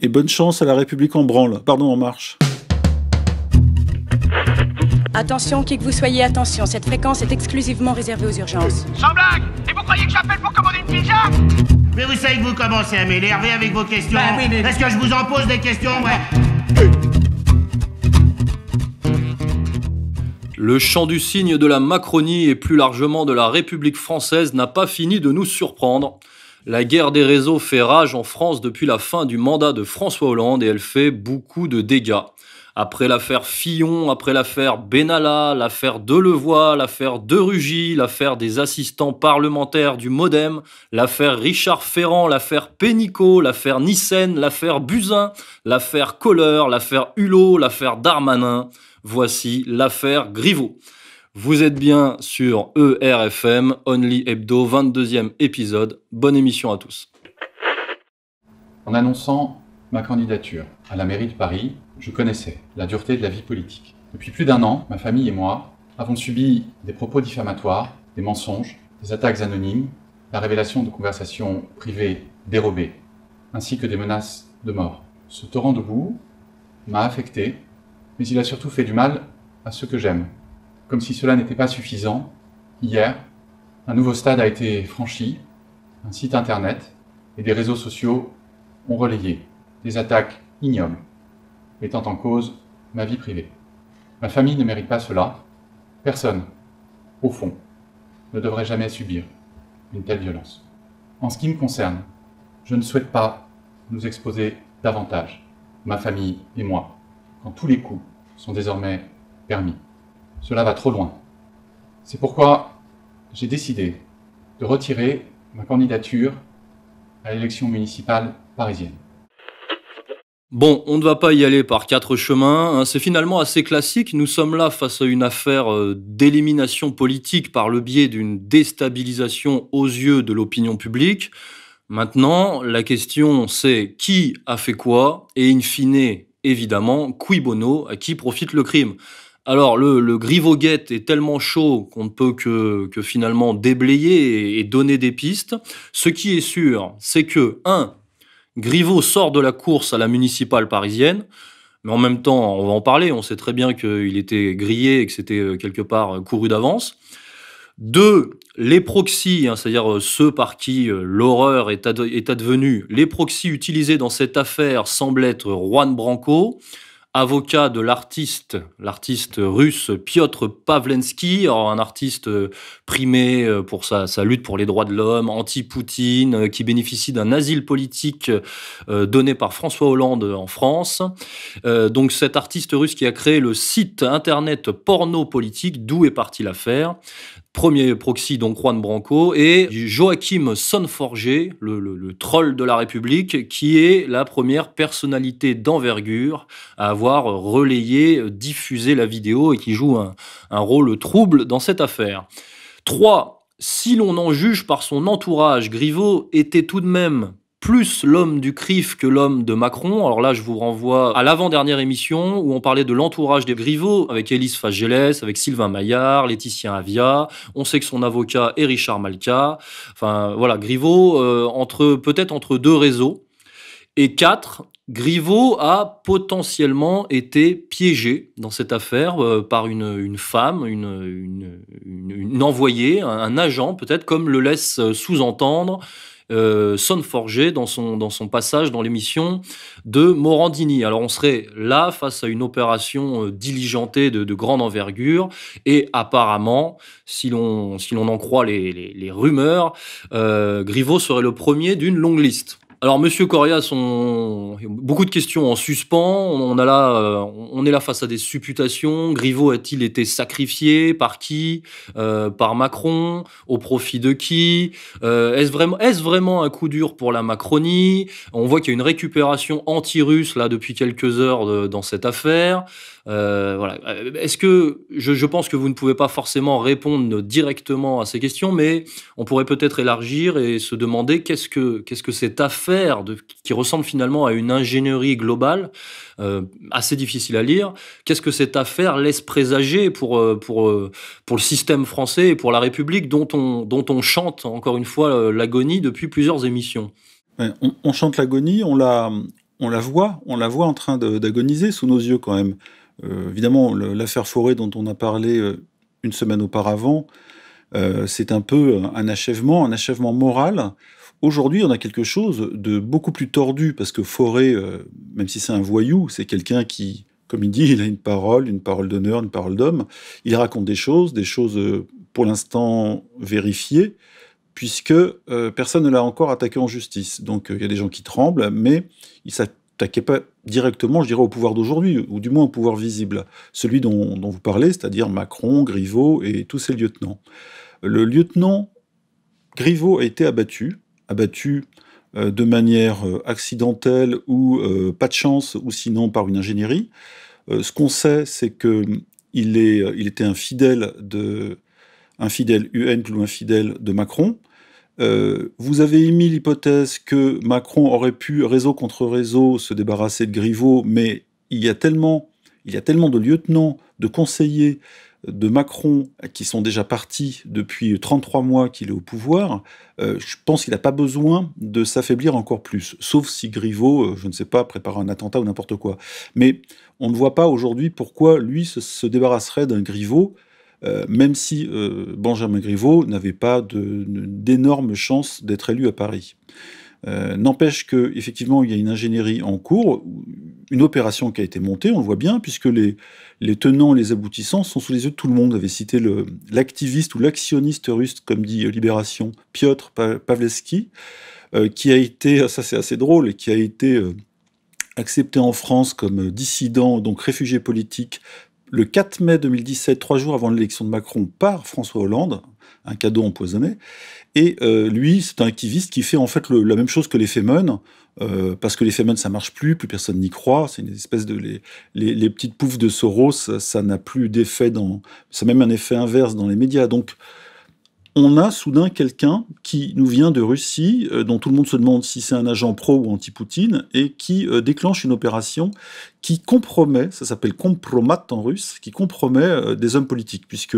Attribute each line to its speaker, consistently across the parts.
Speaker 1: Et bonne chance à la République en branle, pardon, en marche.
Speaker 2: Attention, qui que vous soyez, attention, cette fréquence est exclusivement réservée aux urgences.
Speaker 3: Sans blague! Et vous croyez que j'appelle pour commander une pizza?
Speaker 4: Mais vous savez que vous commencez à m'énerver avec vos questions.
Speaker 3: Oui, mais...
Speaker 4: Est-ce que je vous en pose des questions, ouais?
Speaker 5: Le chant du cygne de la Macronie et plus largement de la République française n'a pas fini de nous surprendre. La guerre des réseaux fait rage en France depuis la fin du mandat de François Hollande et elle fait beaucoup de dégâts. Après l'affaire Fillon, après l'affaire Benalla, l'affaire Delevoye, l'affaire De Rugy, l'affaire des assistants parlementaires du Modem, l'affaire Richard Ferrand, l'affaire Pénicaud, l'affaire Nyssen, l'affaire Buzyn, l'affaire Kohler, l'affaire Hulot, l'affaire Darmanin, voici l'affaire Griveaux. Vous êtes bien sur ERFM, Only Hebdo, 22e épisode. Bonne émission à tous.
Speaker 6: En annonçant ma candidature à la mairie de Paris, je connaissais la dureté de la vie politique. Depuis plus d'1 an, ma famille et moi avons subi des propos diffamatoires, des mensonges, des attaques anonymes, la révélation de conversations privées dérobées, ainsi que des menaces de mort. Ce torrent de boue m'a affecté, mais il a surtout fait du mal à ceux que j'aime. Comme si cela n'était pas suffisant, hier, un nouveau stade a été franchi, un site internet et des réseaux sociaux ont relayé des attaques ignobles, mettant en cause ma vie privée. Ma famille ne mérite pas cela. Personne, au fond, ne devrait jamais subir une telle violence. En ce qui me concerne, je ne souhaite pas nous exposer davantage, ma famille et moi, quand tous les coups sont désormais permis. Cela va trop loin. C'est pourquoi j'ai décidé de retirer ma candidature à l'élection municipale parisienne.
Speaker 5: Bon, on ne va pas y aller par 4 chemins, c'est finalement assez classique. Nous sommes là face à une affaire d'élimination politique par le biais d'une déstabilisation aux yeux de l'opinion publique. Maintenant, la question c'est qui a fait quoi et in fine, évidemment, cui bono, à qui profite le crime. Alors, le Griveaux-Gate est tellement chaud qu'on ne peut que finalement déblayer et donner des pistes. Ce qui est sûr, c'est que, 1. Griveaux sort de la course à la municipale parisienne, mais en même temps, on va en parler, on sait très bien qu'il était grillé et que c'était quelque part couru d'avance. 2. Les proxys, c'est-à-dire ceux par qui l'horreur est advenue, les proxys utilisés dans cette affaire semblent être Juan Branco, avocat de l'artiste russe Piotr Pavlensky, alors un artiste primé pour sa lutte pour les droits de l'homme, anti-Poutine, qui bénéficie d'un asile politique donné par François Hollande en France. Donc cet artiste russe qui a créé le site internet Porno Politique, d'où est partie l'affaire. Premier proxy, donc Juan Branco, et Joachim Sonforger, le troll de la République, qui est la première personnalité d'envergure à avoir relayé, diffusé la vidéo et qui joue un rôle trouble dans cette affaire. 3. Si l'on en juge par son entourage, Griveaux était tout de même plus l'homme du CRIF que l'homme de Macron. Alors là, je vous renvoie à l'avant-dernière émission où on parlait de l'entourage des Griveaux avec Élise Fagellès, avec Sylvain Maillard, Laetitia Avia. On sait que son avocat est Richard Malka. Enfin, voilà, Griveaux, peut-être entre 2 réseaux. Et 4, Griveaux a potentiellement été piégé dans cette affaire par une femme, une envoyée, un agent peut-être, comme le laisse sous-entendre Sonforger dans son passage dans l'émission de Morandini. Alors on serait là face à une opération diligentée de grande envergure et apparemment, si l'on en croit les rumeurs, Griveaux serait le premier d'une longue liste. Alors, Monsieur Corias, beaucoup de questions en suspens. On est là face à des supputations. Griveaux a-t-il été sacrifié par qui? Par Macron? Au profit de qui? Est-ce vraiment un coup dur pour la Macronie? On voit qu'il y a une récupération anti-russe là depuis quelques heures dans cette affaire. Voilà. Est-ce que je pense que vous ne pouvez pas forcément répondre directement à ces questions, mais on pourrait peut-être élargir et se demander qu'est-ce que cette affaire qui ressemble finalement à une ingénierie globale assez difficile à lire. Qu'est-ce que cette affaire laisse présager pour le système français et pour la République dont on chante encore une fois l'agonie depuis plusieurs émissions?
Speaker 1: On chante l'agonie, on l'a on la voit en train d'agoniser sous nos yeux quand même. Évidemment, l'affaire Fauré dont on a parlé une semaine auparavant, c'est un peu un achèvement moral. Aujourd'hui, on a quelque chose de beaucoup plus tordu, parce que Fauré, même si c'est un voyou, c'est quelqu'un qui, comme il dit, il a une parole d'honneur, une parole d'homme. Il raconte des choses pour l'instant vérifiées, puisque personne ne l'a encore attaqué en justice. Donc il y a des gens qui tremblent, mais il ne s'attaquait pas directement, je dirais, au pouvoir d'aujourd'hui, ou du moins au pouvoir visible. Celui dont vous parlez, c'est-à-dire Macron, Griveaux et tous ces lieutenants. Le lieutenant Griveaux a été abattu de manière accidentelle ou pas de chance, ou sinon par une ingénierie. Ce qu'on sait, c'est qu'il était un fidèle UN ou un fidèle de Macron. Vous avez émis l'hypothèse que Macron aurait pu, réseau contre réseau, se débarrasser de Griveaux, mais il y a tellement de lieutenants, de conseillers de Macron qui sont déjà partis depuis 33 mois qu'il est au pouvoir. Je pense qu'il n'a pas besoin de s'affaiblir encore plus, sauf si Griveaux, je ne sais pas, prépare un attentat ou n'importe quoi. Mais on ne voit pas aujourd'hui pourquoi lui se débarrasserait d'un Griveaux, même si Benjamin Griveaux n'avait pas d'énormes chances d'être élu à Paris. N'empêche qu'effectivement, il y a une ingénierie en cours, une opération qui a été montée, on le voit bien, puisque les tenants, les aboutissants sont sous les yeux de tout le monde. Vous avez cité l'activiste ou l'actionniste russe, comme dit Libération, Piotr Pavlevski, qui a été, ça c'est assez drôle, qui a été accepté en France comme dissident, donc réfugié politique, le 4 mai 2017, 3 jours avant l'élection de Macron, par François Hollande, un cadeau empoisonné. Et lui, c'est un activiste qui fait en fait la même chose que les Femen, parce que les Femen, ça marche plus personne n'y croit, c'est une espèce de... Les petites poufs de Soros, ça n'a plus d'effet ça a même un effet inverse dans les médias. Donc, on a soudain quelqu'un qui nous vient de Russie, dont tout le monde se demande si c'est un agent pro ou anti-Poutine, et qui déclenche une opération qui compromet, ça s'appelle compromat en russe, qui compromet des hommes politiques, puisque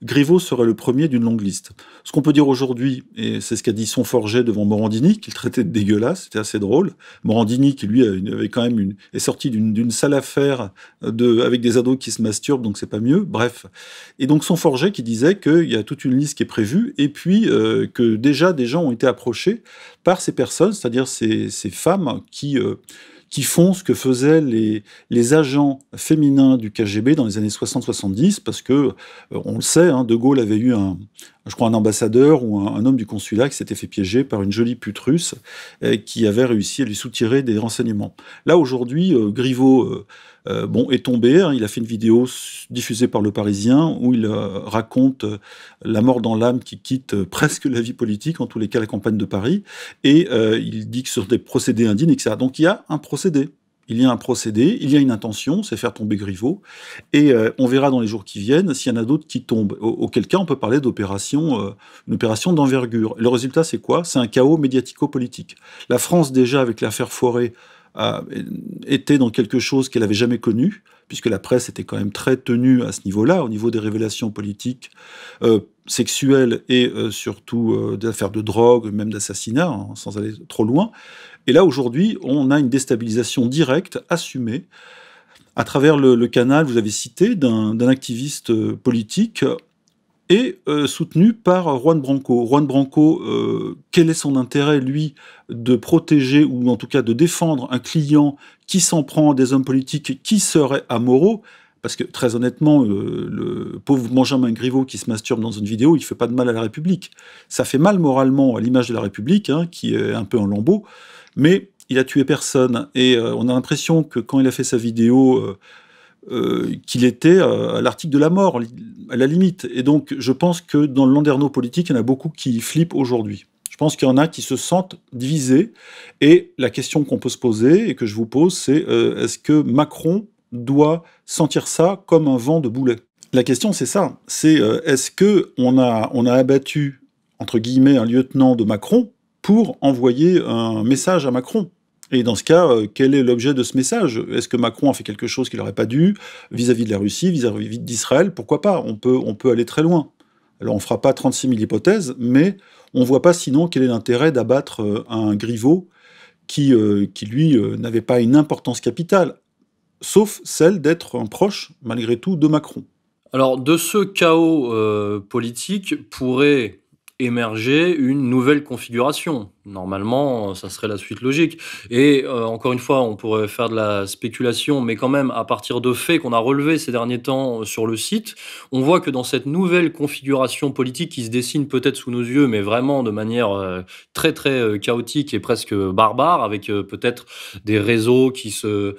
Speaker 1: Griveaux serait le premier d'une longue liste. Ce qu'on peut dire aujourd'hui, et c'est ce qu'a dit Sonforget devant Morandini, qu'il traitait de dégueulasse, c'était assez drôle. Morandini, qui lui avait quand même est sorti d'une sale affaire avec des ados qui se masturbent, donc c'est pas mieux. Bref. Et donc Sonforget qui disait qu'il y a toute une liste qui est prévue, et puis que déjà des gens ont été approchés par ces personnes, c'est-à-dire ces femmes qui font ce que faisaient les agents féminins du KGB dans les années 60-70, parce que, on le sait, hein, De Gaulle avait eu un ambassadeur ou un homme du consulat qui s'était fait piéger par une jolie pute russe qui avait réussi à lui soutirer des renseignements. Là, aujourd'hui, Griveaux est tombé, hein, il a fait une vidéo diffusée par Le Parisien où il raconte la mort dans l'âme qui quitte presque la vie politique, en tous les cas la campagne de Paris, et il dit que sur des procédés indignes, etc. Donc il y a un procédé. Il y a une intention, c'est faire tomber Griveaux, et on verra dans les jours qui viennent s'il y en a d'autres qui tombent. Auquel cas, on peut parler une opération d'envergure. Le résultat, c'est quoi? C'est un chaos médiatico-politique. La France, déjà, avec l'affaire Fauré, était dans quelque chose qu'elle n'avait jamais connu, puisque la presse était quand même très tenue à ce niveau-là, au niveau des révélations politiques, sexuelles et surtout d'affaires de drogue, même d'assassinat, hein, sans aller trop loin. Et là, aujourd'hui, on a une déstabilisation directe, assumée, à travers le canal, vous avez cité, d'un activiste politique, et soutenu par Juan Branco. Juan Branco, quel est son intérêt, lui, de protéger, ou en tout cas de défendre un client qui s'en prend à des hommes politiques qui seraient amoraux? Parce que, très honnêtement, le pauvre Benjamin Griveaux qui se masturbe dans une vidéo, il ne fait pas de mal à la République. Ça fait mal moralement à l'image de la République, hein, qui est un peu en lambeaux, mais il a tué personne. Et on a l'impression que quand il a fait sa vidéo... qu'il était à l'article de la mort, à la limite. Et donc, je pense que dans le landerneau politique, il y en a beaucoup qui flippent aujourd'hui. Je pense qu'il y en a qui se sentent divisés. Et la question qu'on peut se poser, et que je vous pose, c'est est-ce que Macron doit sentir ça comme un vent de boulet? La question, c'est ça. C'est est-ce qu'on a abattu, entre guillemets, un lieutenant de Macron pour envoyer un message à Macron? Et dans ce cas, quel est l'objet de ce message? Est-ce que Macron a fait quelque chose qu'il n'aurait pas dû vis-à-vis de la Russie, vis-à-vis d'Israël? Pourquoi pas? On peut aller très loin. Alors on ne fera pas 36 000 hypothèses, mais on ne voit pas sinon quel est l'intérêt d'abattre un Griveaux qui lui, n'avait pas une importance capitale, sauf celle d'être un proche, malgré tout, de Macron.
Speaker 5: Alors, de ce chaos politique pourrait émerger une nouvelle configuration. Normalement, ça serait la suite logique. Et encore une fois, on pourrait faire de la spéculation, mais quand même, à partir de faits qu'on a relevés ces derniers temps sur le site, on voit que dans cette nouvelle configuration politique qui se dessine peut-être sous nos yeux, mais vraiment de manière très très chaotique et presque barbare, avec peut-être des réseaux qui se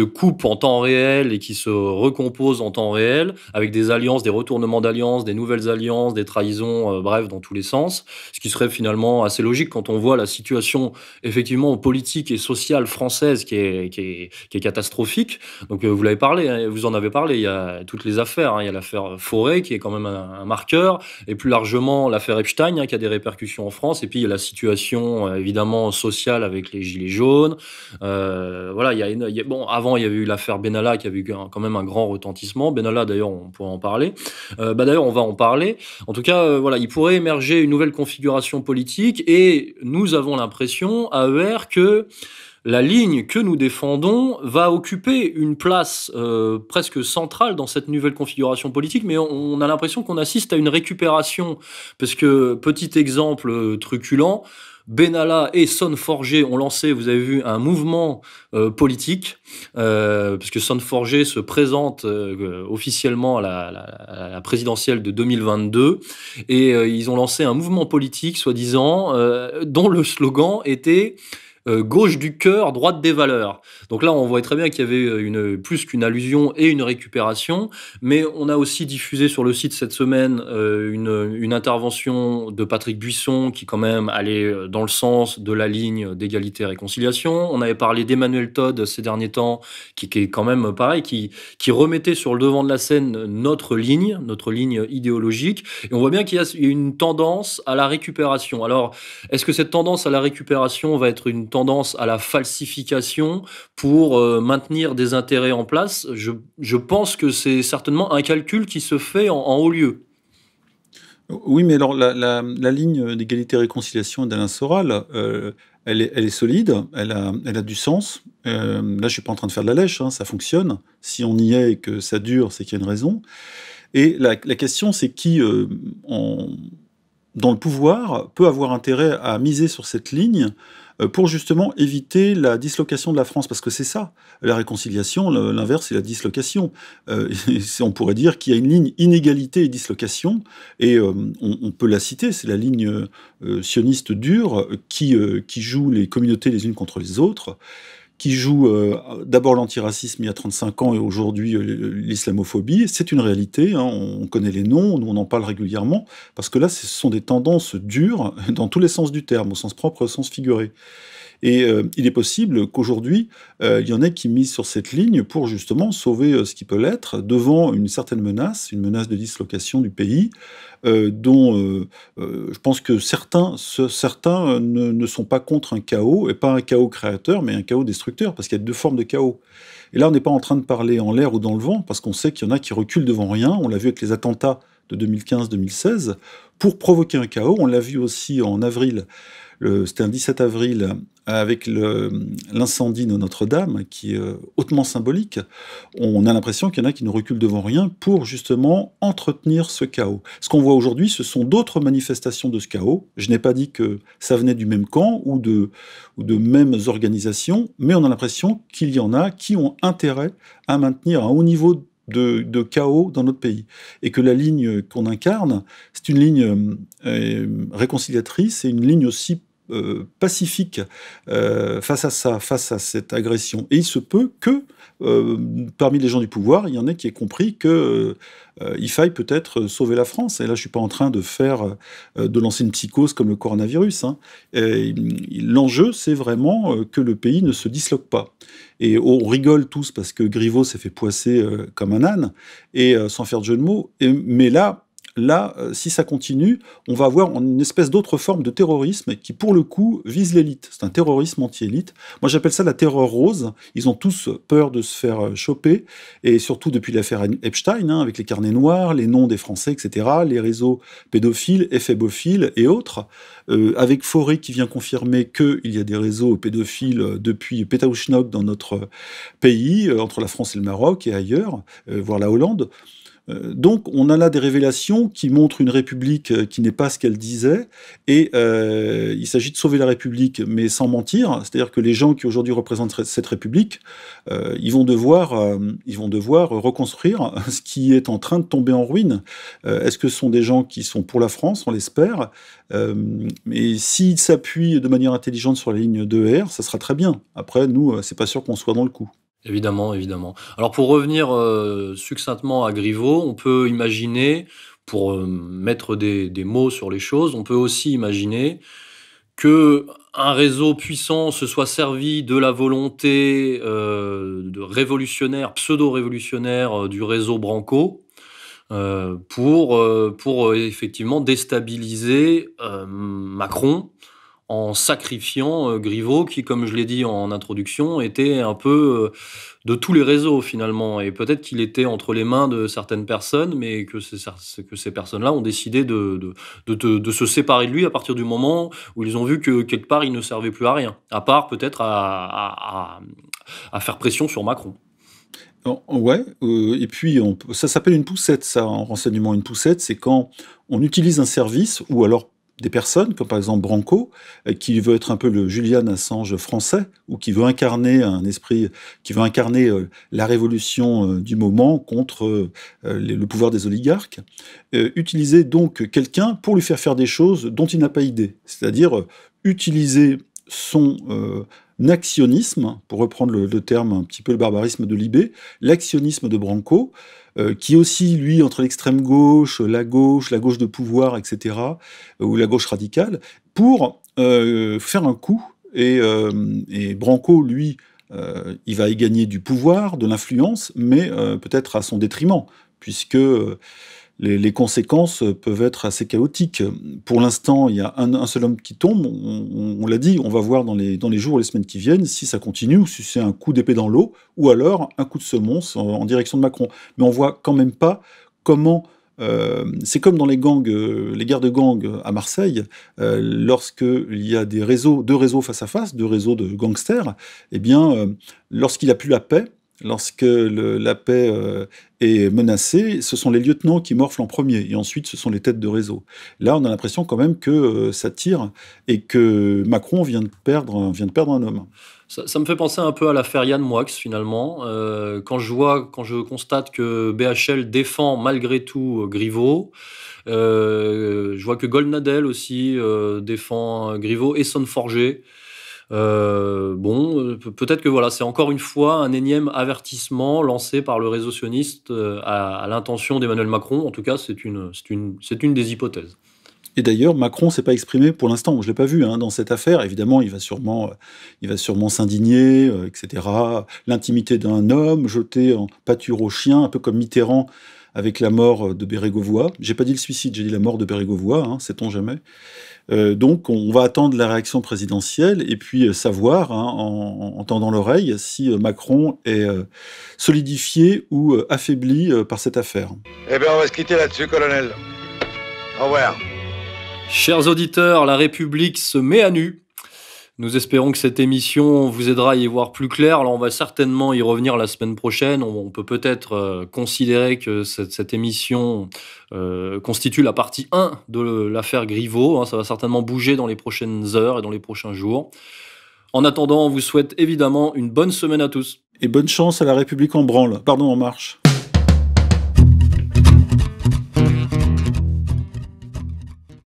Speaker 5: coupent en temps réel et qui se recomposent en temps réel, avec des alliances, des retournements d'alliances, des nouvelles alliances, des trahisons, bref, dans tous les sens, ce qui serait finalement assez logique quand on voit la situation effectivement politique et sociale française qui est catastrophique. Donc vous l'avez parlé, hein, vous en avez parlé, il y a toutes les affaires, hein, il y a l'affaire Fauré qui est quand même un marqueur, et plus largement l'affaire Epstein, hein, qui a des répercussions en France, et puis il y a la situation évidemment sociale avec les gilets jaunes. Voilà, bon, avant il y avait eu l'affaire Benalla qui avait eu quand même un grand retentissement. Benalla d'ailleurs on pourrait en parler. D'ailleurs on va en parler. En tout cas voilà, il pourrait émerger une nouvelle configuration politique, et nous avons l'impression à ER que la ligne que nous défendons va occuper une place presque centrale dans cette nouvelle configuration politique, mais on a l'impression qu'on assiste à une récupération, parce que, petit exemple truculent, Benalla et Sonneforger ont lancé, vous avez vu, un mouvement politique, puisque Sonneforger se présente officiellement à la présidentielle de 2022, et ils ont lancé un mouvement politique, soi-disant, dont le slogan était gauche du cœur, droite des valeurs. Donc là, on voit très bien qu'il y avait plus qu'une allusion et une récupération, mais on a aussi diffusé sur le site cette semaine une intervention de Patrick Buisson qui quand même allait dans le sens de la ligne d'égalité et réconciliation. On avait parlé d'Emmanuel Todd ces derniers temps, qui est quand même pareil, qui remettait sur le devant de la scène notre ligne idéologique, et on voit bien qu'il y a une tendance à la récupération. Alors, est-ce que cette tendance à la récupération va être une tendance à la falsification pour maintenir des intérêts en place? Je pense que c'est certainement un calcul qui se fait en haut lieu.
Speaker 1: Oui, mais alors la ligne d'égalité et réconciliation d'Alain Soral, elle est solide, elle a du sens. Là, je suis pas en train de faire de la lèche, hein, ça fonctionne. Si on y est et que ça dure, c'est qu'il y a une raison. Et la question, c'est qui, dans le pouvoir, peut avoir intérêt à miser sur cette ligne pour justement éviter la dislocation de la France, parce que c'est ça, la réconciliation, l'inverse c'est la dislocation. On pourrait dire qu'il y a une ligne inégalité et dislocation, et on peut la citer, c'est la ligne sioniste dure qui joue les communautés les unes contre les autres, qui joue d'abord l'antiracisme il y a 35 ans et aujourd'hui l'islamophobie. C'est une réalité, hein, on connaît les noms, nous on en parle régulièrement, parce que là ce sont des tendances dures dans tous les sens du terme, au sens propre, au sens figuré. Et il est possible qu'aujourd'hui, il y en ait qui misent sur cette ligne pour justement sauver ce qui peut l'être devant une certaine menace, une menace de dislocation du pays, dont je pense que certains ne sont pas contre un chaos, et pas un chaos créateur, mais un chaos destructeur, parce qu'il y a deux formes de chaos. Et là, on n'est pas en train de parler en l'air ou dans le vent, parce qu'on sait qu'il y en a qui reculent devant rien. On l'a vu avec les attentats de 2015-2016, pour provoquer un chaos. On l'a vu aussi en avril, c'était un 17 avril, avec l'incendie de Notre-Dame, qui est hautement symbolique. On a l'impression qu'il y en a qui ne reculent devant rien pour justement entretenir ce chaos. Ce qu'on voit aujourd'hui, ce sont d'autres manifestations de ce chaos. Je n'ai pas dit que ça venait du même camp ou de mêmes organisations, mais on a l'impression qu'il y en a qui ont intérêt à maintenir un haut niveau de chaos dans notre pays. Et que la ligne qu'on incarne, c'est une ligne réconciliatrice et une ligne aussi pacifique face à ça, face à cette agression. Et il se peut que parmi les gens du pouvoir, il y en ait qui aient compris que il faille peut-être sauver la France. Et là, je ne suis pas en train de lancer une psychose comme le coronavirus, hein. L'enjeu, c'est vraiment que le pays ne se disloque pas. Et on rigole tous parce que Griveaux s'est fait poisser comme un âne, et sans faire de jeu de mots. Mais là, là, si ça continue, on va avoir une espèce d'autre forme de terrorisme qui, pour le coup, vise l'élite. C'est un terrorisme anti-élite. Moi, j'appelle ça la terreur rose. Ils ont tous peur de se faire choper, et surtout depuis l'affaire Epstein, hein, avec les carnets noirs, les noms des Français, etc., les réseaux pédophiles, ephébophiles et autres, avec Fauré qui vient confirmer qu'il y a des réseaux pédophiles depuis Pétaouchnok dans notre pays, entre la France et le Maroc et ailleurs, voire la Hollande. Donc on a là des révélations qui montrent une République qui n'est pas ce qu'elle disait, et il s'agit de sauver la République, mais sans mentir, c'est-à-dire que les gens qui aujourd'hui représentent cette République, ils vont devoir reconstruire ce qui est en train de tomber en ruine. Est-ce que ce sont des gens qui sont pour la France, on l'espère, mais s'ils s'appuient de manière intelligente sur la ligne 2R, ça sera très bien. Après, nous, c'est pas sûr qu'on soit dans le coup.
Speaker 5: Évidemment, évidemment. Alors pour revenir succinctement à Griveaux, on peut imaginer, pour mettre des mots sur les choses, on peut aussi imaginer que un réseau puissant se soit servi de la volonté de révolutionnaire, pseudo-révolutionnaire du réseau Branco pour effectivement déstabiliser Macron en sacrifiant Griveaux, qui, comme je l'ai dit en introduction, était un peu de tous les réseaux finalement. Et peut-être qu'il était entre les mains de certaines personnes, mais que ces personnes-là ont décidé de se séparer de lui à partir du moment où ils ont vu que quelque part il ne servait plus à rien, à part peut-être à faire pression sur Macron.
Speaker 1: Ouais, et puis ça s'appelle une poussette, ça, en renseignement. Une poussette, c'est quand on utilise un service, ou alors des personnes, comme par exemple Branco, qui veut être un peu le Julian Assange français, ou qui veut incarner un esprit, qui veut incarner la révolution du moment contre le pouvoir des oligarques, utiliser donc quelqu'un pour lui faire faire des choses dont il n'a pas idée. C'est-à-dire utiliser son actionnisme, pour reprendre le terme un petit peu le barbarisme de Libé, l'actionnisme de Branco, qui aussi, lui, entre l'extrême gauche, la gauche de pouvoir, etc., ou la gauche radicale, pour faire un coup. Et Branco, lui, il va y gagner du pouvoir, de l'influence, mais peut-être à son détriment, puisque les conséquences peuvent être assez chaotiques. Pour l'instant, il y a un seul homme qui tombe, on l'a dit, on va voir dans les jours ou les semaines qui viennent si ça continue, ou si c'est un coup d'épée dans l'eau, ou alors un coup de semonce en direction de Macron. Mais on voit quand même pas comment... c'est comme dans les gangs, les guerres de gangs à Marseille, lorsqu'il y a deux réseaux face à face, deux réseaux de gangsters, eh bien, lorsqu'il n'y a plus la paix, lorsque la paix est menacée, ce sont les lieutenants qui morflent en premier, et ensuite ce sont les têtes de réseau. Là, on a l'impression quand même que ça tire, et que Macron vient de perdre un homme.
Speaker 5: Ça me fait penser un peu à l'affaire Yann Moix, finalement. Quand je constate que BHL défend malgré tout Griveaux, je vois que Goldnadel aussi défend Griveaux et Sonneforger. Peut-être que voilà, c'est encore une fois un énième avertissement lancé par le réseau sioniste à l'intention d'Emmanuel Macron. En tout cas, c'est une des hypothèses.
Speaker 1: Et d'ailleurs, Macron s'est pas exprimé pour l'instant. Je l'ai pas vu dans cette affaire. Évidemment, il va sûrement s'indigner, etc. L'intimité d'un homme, jeter en pâture aux chiens, un peu comme Mitterrand avec la mort de Bérégovoy. J'ai pas dit le suicide, j'ai dit la mort de Bérégovoy, sait-on jamais. Donc, on va attendre la réaction présidentielle et puis savoir, en tendant l'oreille, si Macron est solidifié ou affaibli par cette affaire.
Speaker 7: Eh bien, on va se quitter là-dessus, colonel. Au revoir.
Speaker 5: Chers auditeurs, la République se met à nu. Nous espérons que cette émission vous aidera à y voir plus clair. Alors, on va certainement y revenir la semaine prochaine. On peut peut-être considérer que cette émission constitue la partie 1 de l'affaire Griveaux. Ça va certainement bouger dans les prochaines heures et dans les prochains jours. En attendant, on vous souhaite évidemment une bonne semaine à tous.
Speaker 1: Et bonne chance à la République en branle. Pardon, en marche.